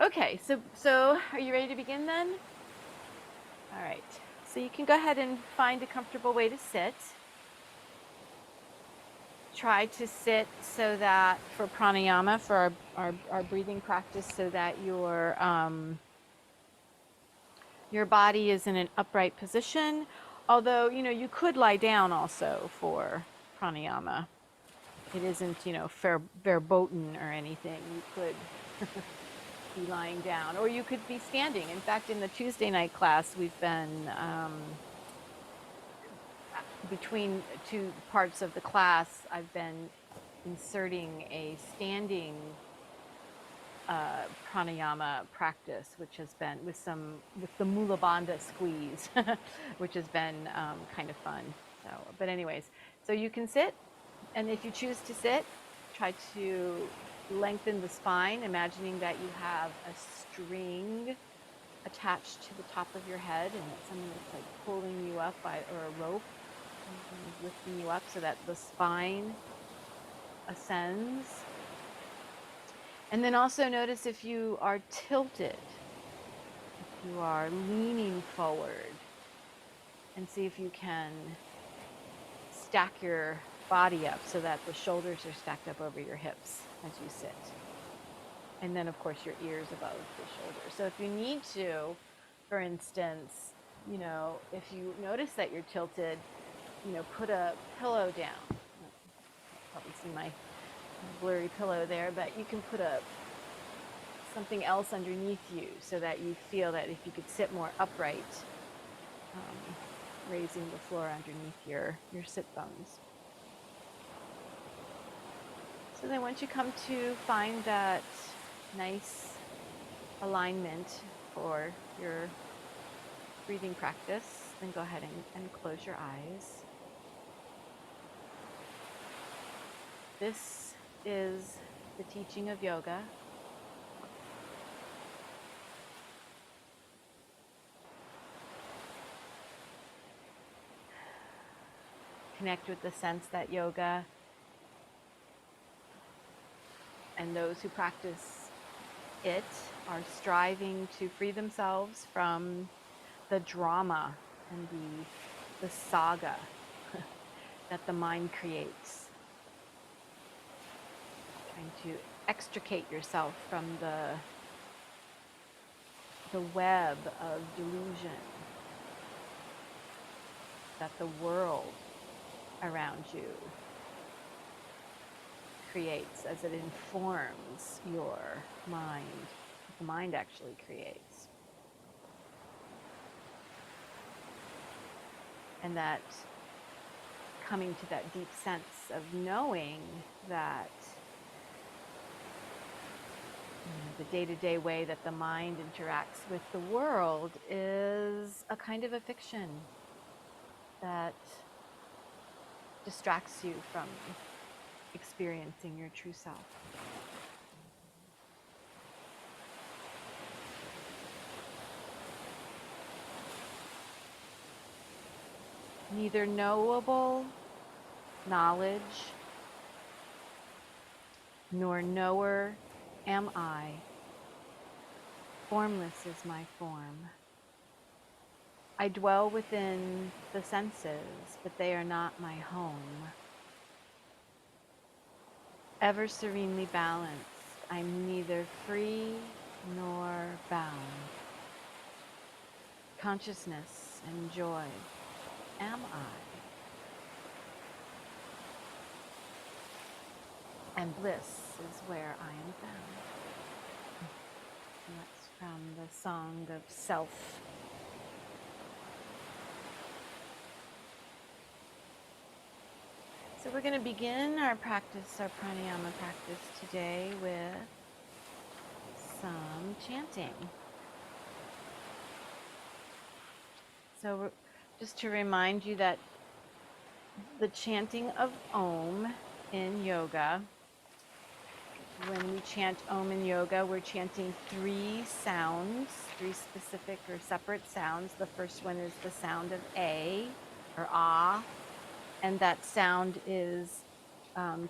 Okay, so are you ready to begin then? All right. So you can go ahead and find a comfortable way to sit. Try to sit so that for pranayama, for our breathing practice, so that your body is in an upright position. Although, you could lie down also for pranayama. It isn't, verboten or anything. You could be lying down, or you could be standing. In fact, in the Tuesday night class, we've been between two parts of the class, I've been inserting a standing pranayama practice, which has been with the mula bandha squeeze, which has been kind of fun. So, but anyways, so you can sit, and if you choose to sit, try to lengthen the spine, imagining that you have a string attached to the top of your head, and something that's like pulling you up or a rope lifting you up so that the spine ascends. And then also notice if you are tilted, if you are leaning forward, and see if you can stack your body up so that the shoulders are stacked up over your hips as you sit. And then, of course, your ears above the shoulders. So if you need to, for instance, if you notice that you're tilted, put a pillow down. Probably see my blurry pillow there, but you can put something else underneath you so that you feel that if you could sit more upright, raising the floor underneath your sit bones. So then once you come to find that nice alignment for your breathing practice, then go ahead and close your eyes. This is the teaching of yoga. Connect with the sense that yoga and those who practice it are striving to free themselves from the drama and the saga that the mind creates. Trying to extricate yourself from the web of delusion that the world around you creates as it informs your mind, what the mind actually creates. And that coming to that deep sense of knowing that the day-to-day way that the mind interacts with the world is a kind of a fiction that distracts you from experiencing your true self. Neither knowable knowledge nor knower am I. Formless is my form. I dwell within the senses, but they are not my home. Ever serenely balanced, I'm neither free nor bound. Consciousness and joy am I. And bliss is where I am found. And that's from the Song of Self. So we're going to begin our practice, our pranayama practice today with some chanting. So just to remind you that the chanting of Om in yoga, when we chant Om in yoga, we're chanting three sounds, three specific or separate sounds. The first one is the sound of A or Ah, and that sound is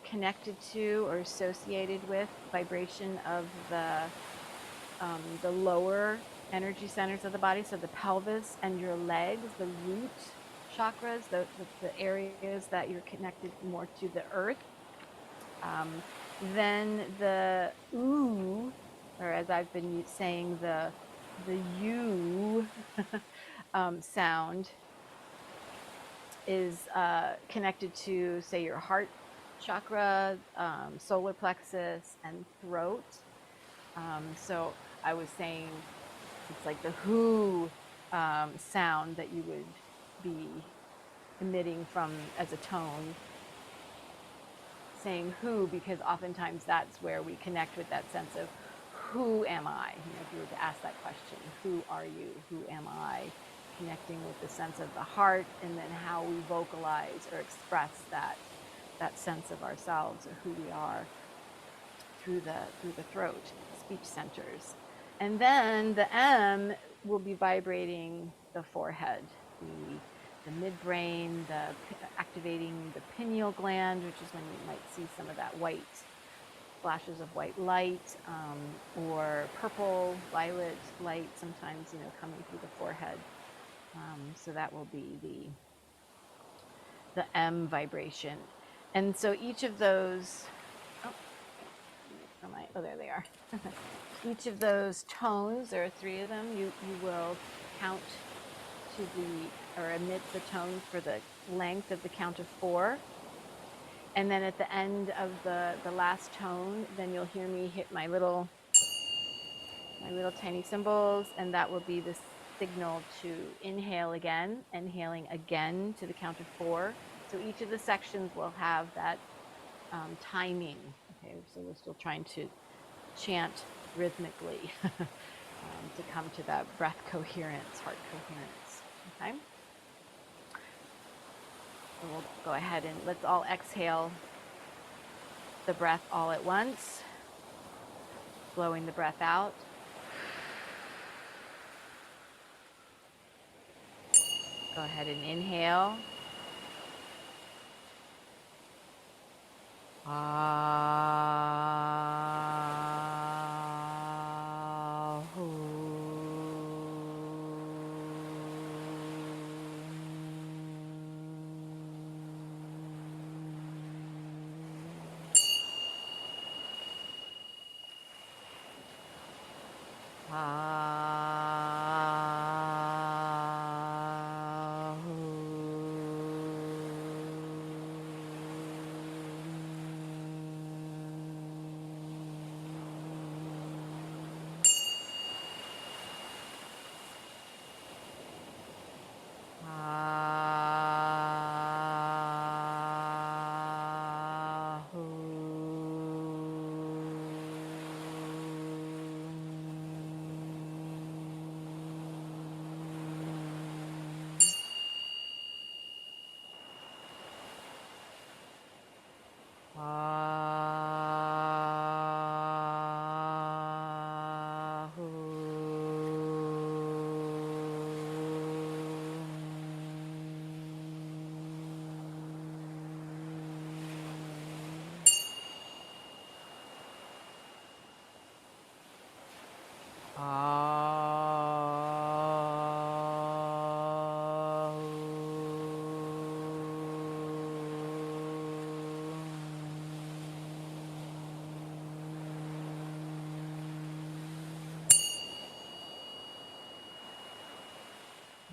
connected to or associated with vibration of the the lower energy centers of the body, so the pelvis and your legs, the root chakras, the areas that you're connected more to the earth. Then the oo, or as I've been saying, the U sound is connected to, say, your heart chakra, solar plexus, and throat. So I was saying it's like the who sound that you would be emitting from as a tone, saying who, because oftentimes that's where we connect with that sense of who am I? If you were to ask that question, who are you? Who am I? Connecting with the sense of the heart, and then how we vocalize or express that sense of ourselves or who we are through the throat, speech centers. And then the M will be vibrating the forehead, the midbrain, activating the pineal gland, which is when you might see some of that white flashes of white light, or purple, violet light sometimes, coming through the forehead. So that will be the M vibration. And so each of those, there they are. Each of those tones, there are 3 of them, you will count or emit the tone for the length of the count of 4. And then at the end of the last tone, then you'll hear me hit my little tiny cymbals, and that will be the signal to inhale again, inhaling again to the count of 4. So each of the sections will have that timing. Okay, so we're still trying to chant rhythmically to come to that breath coherence, heart coherence. Okay. So we'll go ahead and let's all exhale the breath all at once, blowing the breath out. Go ahead and inhale.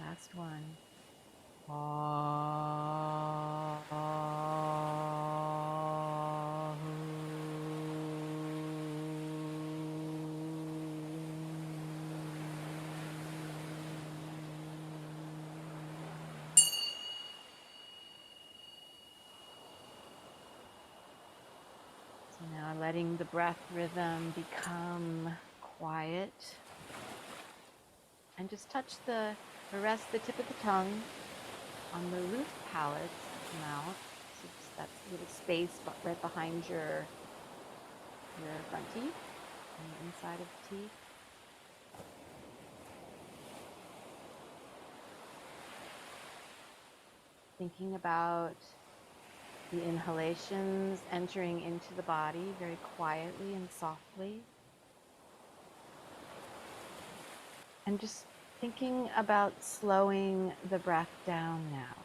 Last one. So now letting the breath rhythm become quiet. And just touch the tip of the tongue on the roof palate, mouth. So just that little space right behind your front teeth and the inside of the teeth. Thinking about the inhalations entering into the body very quietly and softly. And just thinking about slowing the breath down now.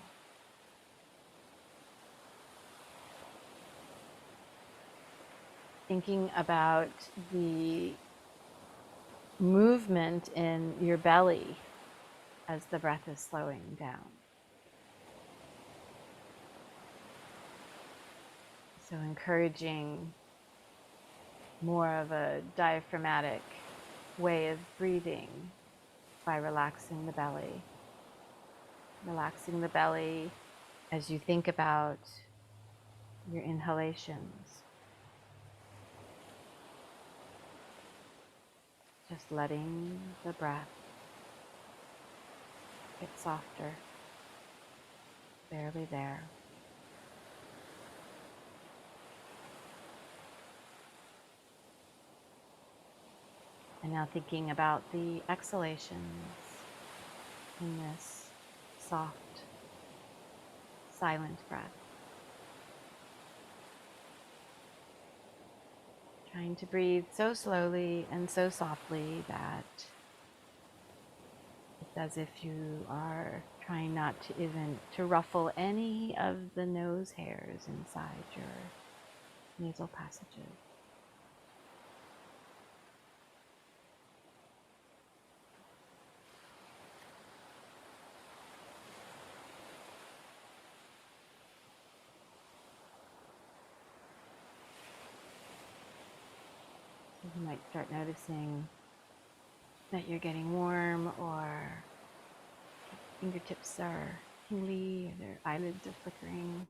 Thinking about the movement in your belly as the breath is slowing down. So encouraging more of a diaphragmatic way of breathing by relaxing the belly. Relaxing the belly as you think about your inhalations. Just letting the breath get softer, barely there. And now thinking about the exhalations in this soft, silent breath. Trying to breathe so slowly and so softly that it's as if you are trying not to even to ruffle any of the nose hairs inside your nasal passages. You might start noticing that you're getting warm, or fingertips are tingly, or their eyelids are flickering,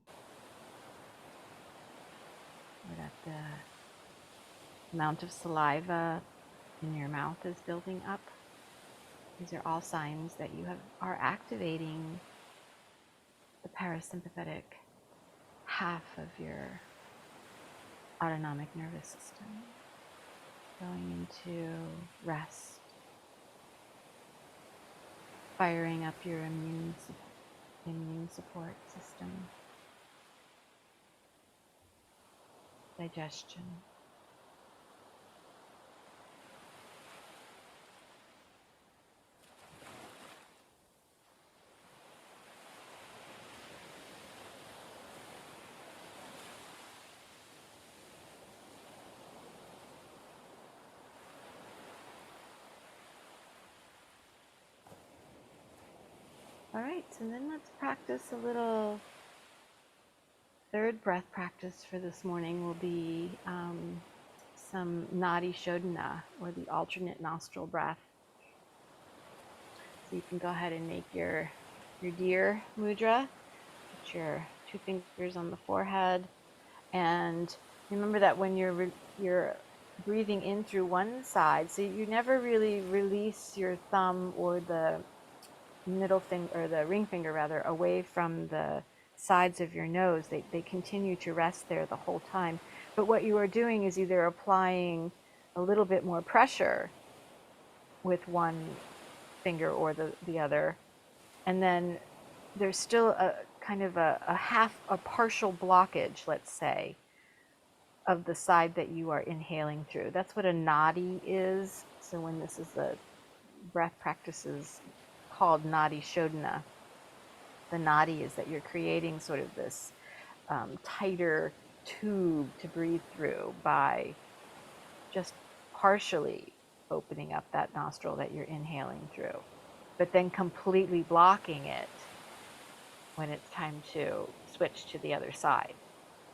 or that the amount of saliva in your mouth is building up. These are all signs that you are activating the parasympathetic half of your autonomic nervous system, going into rest, firing up your immune support system, digestion. All right, so then let's practice a little. Third breath practice for this morning will be some nodi sodhana, or the alternate nostril breath. So you can go ahead and make your deer mudra. Put your 2 fingers on the forehead, and remember that when you're breathing in through one side, so you never really release your thumb or the middle finger, or the ring finger rather, away from the sides of your nose. They continue to rest there the whole time. But what you are doing is either applying a little bit more pressure with one finger or the other, and then there's still a kind of a partial blockage, let's say, of the side that you are inhaling through. That's what a nodi is. So when this is the breath practices called nodi shodhana, the nodi is that you're creating sort of this tighter tube to breathe through by just partially opening up that nostril that you're inhaling through, but then completely blocking it when it's time to switch to the other side.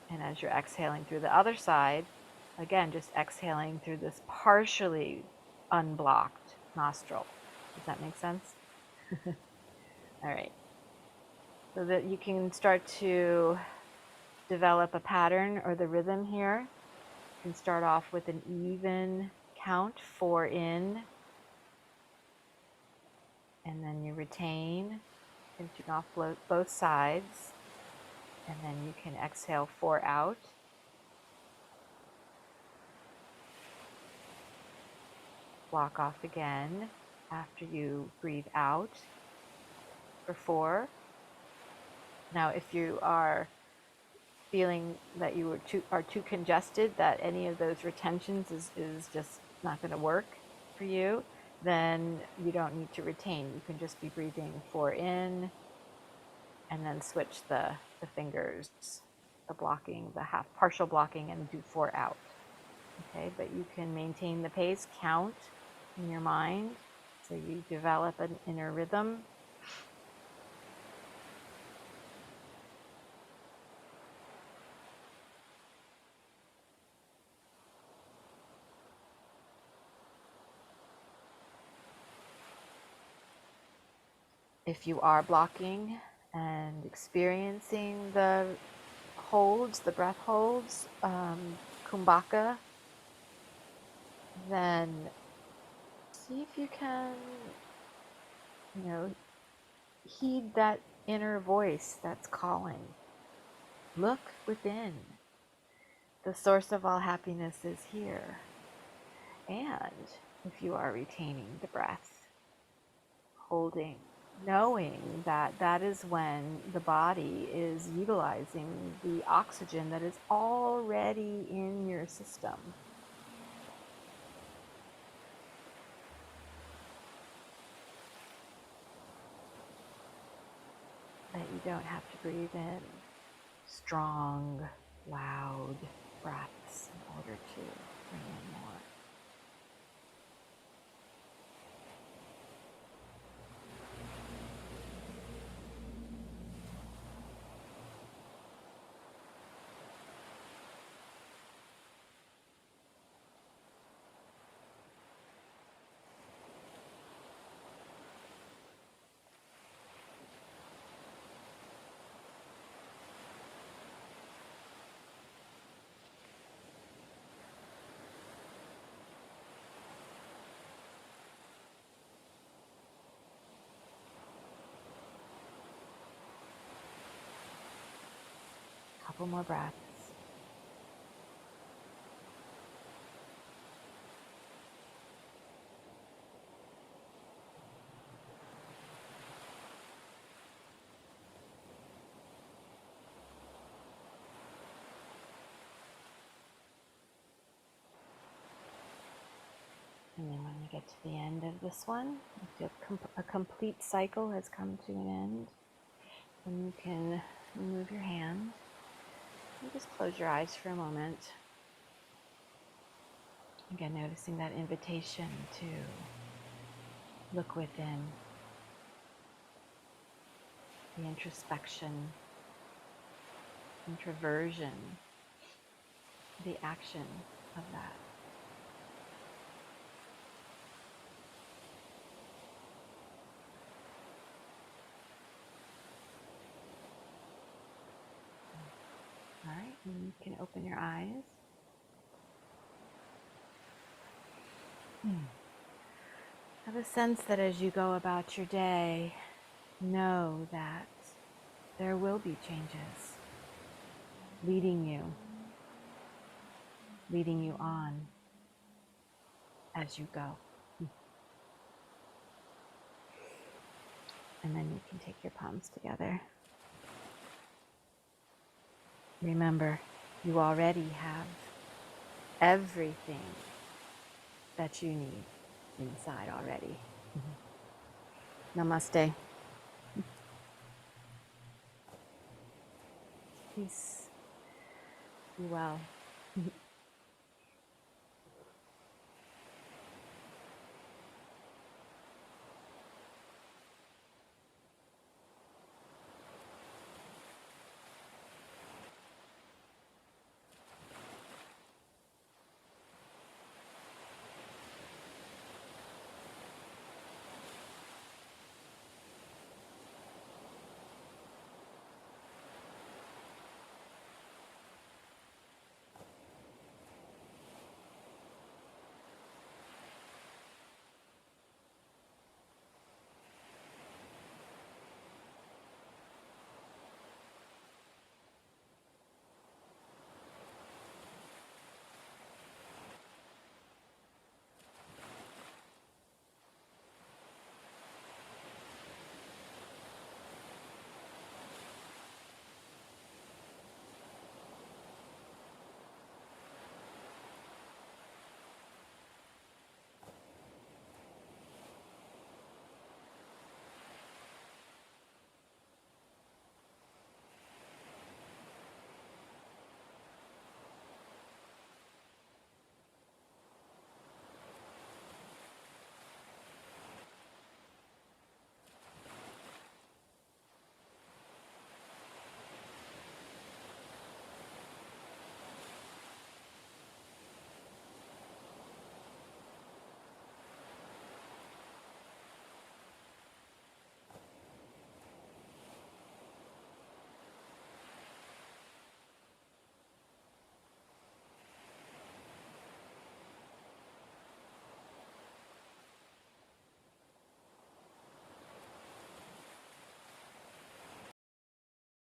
And as you're exhaling through the other side, again, just exhaling through this partially unblocked nostril. Does that make sense? All right. So that you can start to develop a pattern or the rhythm here. You can start off with an even count, 4 in, and then you retain, finishing off both sides, and then you can exhale 4 out. Block off again after you breathe out for 4. Now, if you are feeling that you are too congested, that any of those retentions is just not going to work for you, then you don't need to retain. You can just be breathing 4 in and then switch the fingers, the blocking, the half partial blocking, and do 4 out. Okay, but you can maintain the pace, count in your mind, so you develop an inner rhythm. If you are blocking and experiencing the holds, the breath holds, kumbhaka, then see if you can, heed that inner voice that's calling. Look within. The source of all happiness is here. And if you are retaining the breath, holding, knowing that that is when the body is utilizing the oxygen that is already in your system. That you don't have to breathe in strong, loud breaths in order to bring in more. Couple more breaths. And then when you get to the end of this one, you feel a complete cycle has come to an end. And you can remove your hand and just close your eyes for a moment. Again, noticing that invitation to look within, the introspection, introversion, the action of that. All right, and you can open your eyes. Have a sense that as you go about your day, know that there will be changes leading you on as you go. And then you can take your palms together. Remember, you already have everything that you need inside already. Namaste. Peace. Be well.